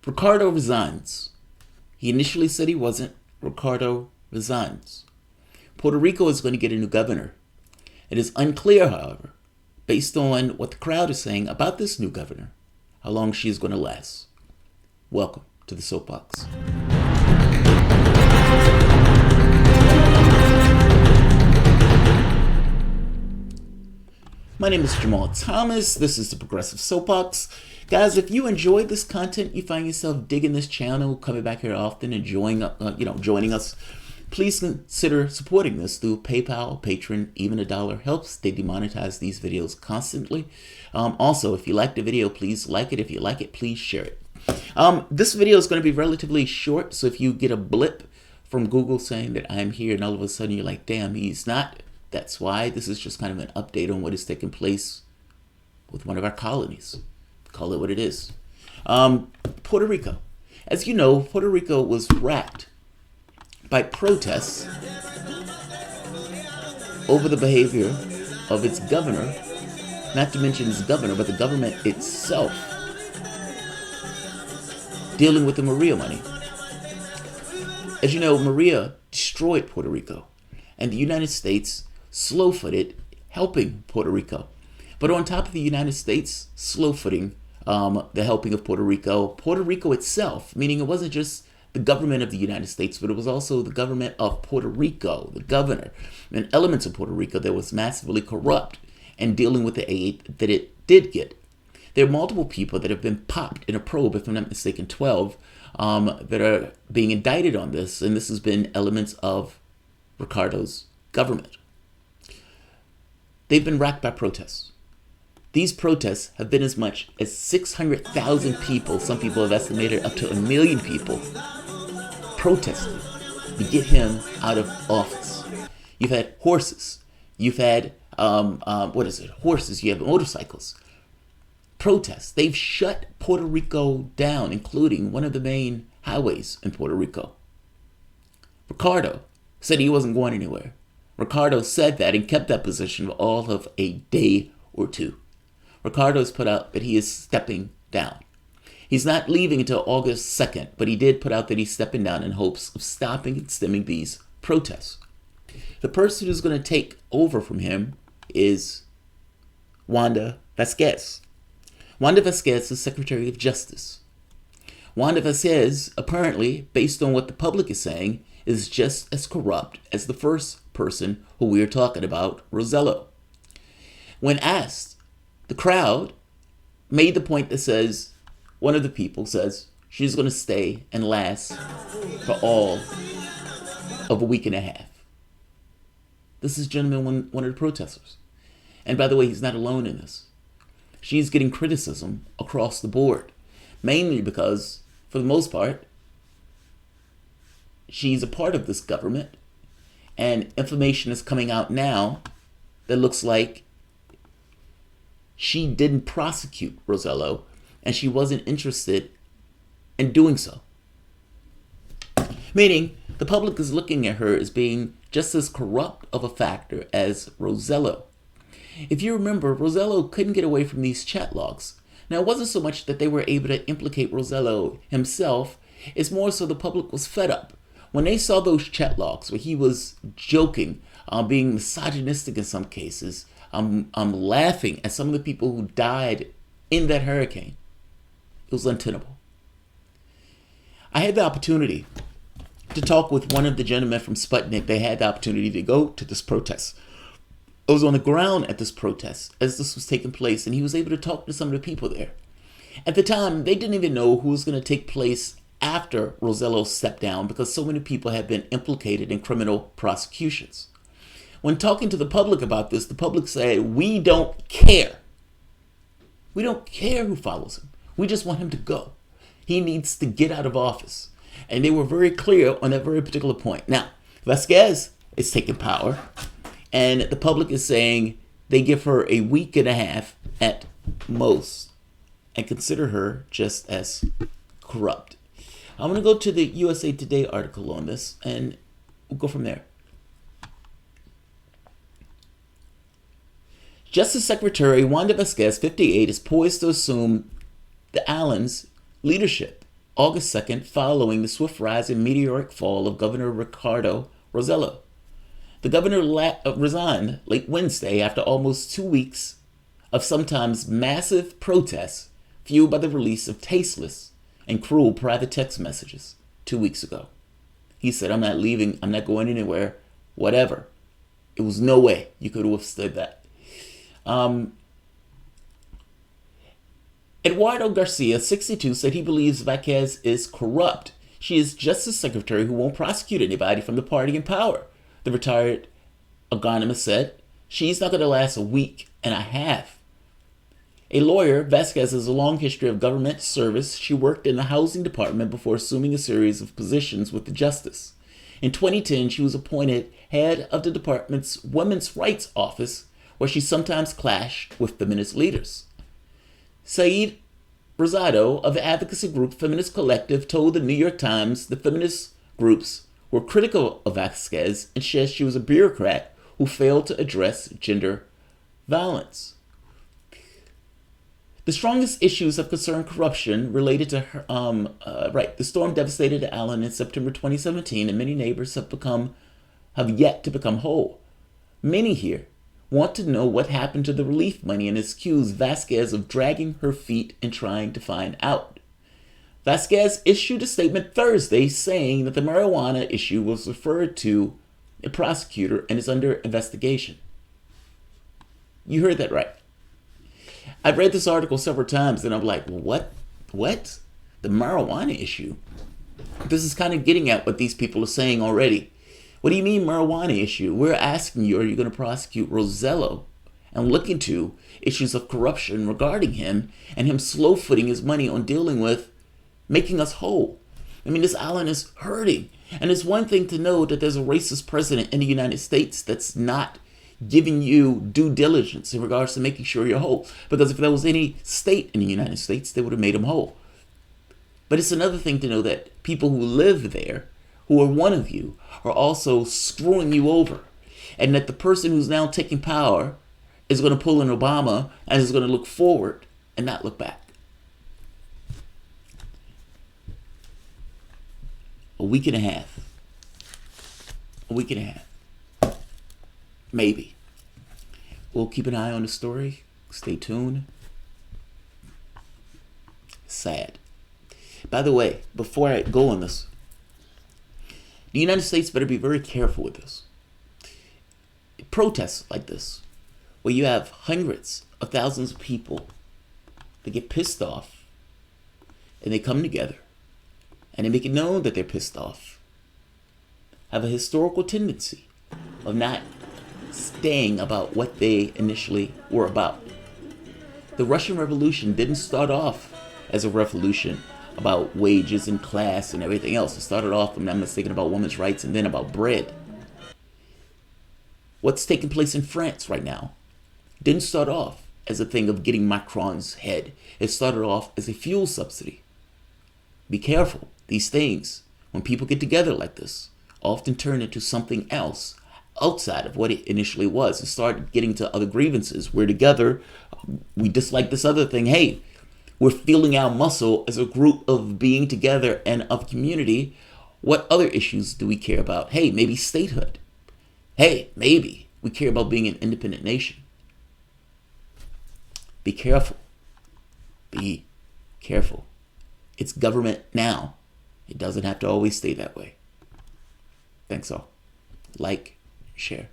Ricardo resigns. He initially said he wasn't. Ricardo resigns. Puerto Rico is going to get a new governor. It is unclear, however, based on what the crowd is saying about this new governor, how long she is going to last. Welcome to the Soapbox. My name is Jamarl Thomas. This is the Progressive Soapbox. Guys, if you enjoyed this content, you find yourself digging this channel, coming back here often, enjoying, joining us, please consider supporting this through PayPal, Patreon. Even $1 helps. They demonetize these videos constantly. Also, if you like the video, please like it. If you like it, please share it. This video is going to be relatively short, so if you get a blip from Google saying that I'm here and all of a sudden you're like, damn, he's not, that's why. This is just kind of an update on what is taking place with one of our colonies. Call it what it is. Puerto Rico. As you know, Puerto Rico was racked by protests over the behavior of its governor, not to mention its governor, but the government itself, dealing with the Maria money. As you know, Maria destroyed Puerto Rico, and the United States slow-footed helping Puerto Rico. But on top of the United States slow-footing the helping of Puerto Rico itself, meaning it wasn't just the government of the United States, but it was also the government of Puerto Rico, the governor, and elements of Puerto Rico that was massively corrupt and dealing with the aid that it did get. There are multiple people that have been popped in a probe, if I'm not mistaken, 12, that are being indicted on this, and this has been elements of Ricardo's government. They've been racked by protests. These protests have been as much as 600,000 people, some people have estimated up to 1 million people, protesting to get him out of office. You've had horses. You've had, horses. You have motorcycles. Protests. They've shut Puerto Rico down, including one of the main highways in Puerto Rico. Ricardo said he wasn't going anywhere. Ricardo said that and kept that position for all of a day or two. Ricardo's put out that he is stepping down. He's not leaving until August 2nd, but he did put out that he's stepping down in hopes of stopping and stemming these protests. The person who's going to take over from him is Wanda Vasquez. Wanda Vasquez is Secretary of Justice. Wanda Vasquez, apparently, based on what the public is saying, is just as corrupt as the first person who we are talking about, Rosello. When asked, the crowd made the point that says, one of the people says, she's going to stay and last for all of a week and a half. This is gentleman, one of the protesters. And by the way, he's not alone in this. She's getting criticism across the board, mainly because, for the most part, she's a part of this government, and information is coming out now that looks like she didn't prosecute Rosello, and she wasn't interested in doing so. Meaning, the public is looking at her as being just as corrupt of a factor as Rosello. If you remember, Rosello couldn't get away from these chat logs. Now, it wasn't so much that they were able to implicate Rosello himself, it's more so the public was fed up. When they saw those chat logs where he was joking, being misogynistic in some cases, I'm laughing at some of the people who died in that hurricane. It was untenable. I had the opportunity to talk with one of the gentlemen from Sputnik. They had the opportunity to go to this protest. I was on the ground at this protest as this was taking place, and he was able to talk to some of the people there. At the time, they didn't even know who was going to take place after Rosello stepped down because so many people had been implicated in criminal prosecutions. When talking to the public about this, the public said, we don't care. We don't care who follows him. We just want him to go. He needs to get out of office. And they were very clear on that very particular point. Now, Vasquez is taking power, and the public is saying they give her a week and a half at most and consider her just as corrupt. I'm going to go to the USA Today article on this, and we'll go from there. Justice Secretary Wanda Vasquez, 58, is poised to assume the Allen's leadership August 2nd, following the swift rise and meteoric fall of Governor Ricardo Rosello. The governor resigned late Wednesday after almost 2 weeks of sometimes massive protests fueled by the release of tasteless and cruel private text messages 2 weeks ago. He said, "I'm not leaving, I'm not going anywhere, whatever." It was no way you could have withstood that. Eduardo Garcia, 62, said he believes Vasquez is corrupt. She is Justice Secretary who won't prosecute anybody from the party in power, the retired agronomist said. She's not going to last a week and a half. A lawyer, Vasquez has a long history of government service. She worked in the housing department before assuming a series of positions with the justice. In 2010, she was appointed head of the department's Women's Rights Office, where she sometimes clashed with feminist leaders. Saeed Rosado of the advocacy group Feminist Collective told the New York Times the feminist groups were critical of Vasquez and said she was a bureaucrat who failed to address gender violence. The strongest issues of concern corruption related to her, the storm devastated Allen in September 2017, and many neighbors have yet to become whole. Many here want to know what happened to the relief money and accuse Vasquez of dragging her feet and trying to find out. Vasquez issued a statement Thursday saying that the marijuana issue was referred to a prosecutor and is under investigation. You heard that right. I've read this article several times and I'm like, what? The marijuana issue? This is kind of getting at what these people are saying already. What do you mean marijuana issue? We're asking you, are you going to prosecute Rosello and look into issues of corruption regarding him and him slow-footing his money on dealing with making us whole? I mean, this island is hurting. And it's one thing to know that there's a racist president in the United States that's not giving you due diligence in regards to making sure you're whole. Because if there was any state in the United States, they would have made him whole. But it's another thing to know that people who live there, who are one of you, are also screwing you over. And that the person who's now taking power is going to pull an Obama and is going to look forward and not look back. A week and a half. Maybe. We'll keep an eye on the story. Stay tuned. Sad. By the way, before I go on this, the United States better be very careful with this. Protests like this, where you have hundreds of thousands of people that get pissed off and they come together and they make it known that they're pissed off, have a historical tendency of not staying about what they initially were about. The Russian Revolution didn't start off as a revolution about wages and class and everything else. It started off, if I'm not mistaken, about women's rights and then about bread. What's taking place in France right now didn't start off as a thing of getting Macron's head. It started off as a fuel subsidy. Be careful. These things, when people get together like this, often turn into something else outside of what it initially was. It started getting to other grievances. We're together. We dislike this other thing. Hey, we're feeling our muscle as a group of being together and of community. What other issues do we care about? Hey, maybe statehood. Hey, maybe we care about being an independent nation. Be careful. Be careful. It's government now. It doesn't have to always stay that way. Thanks all. Like, share.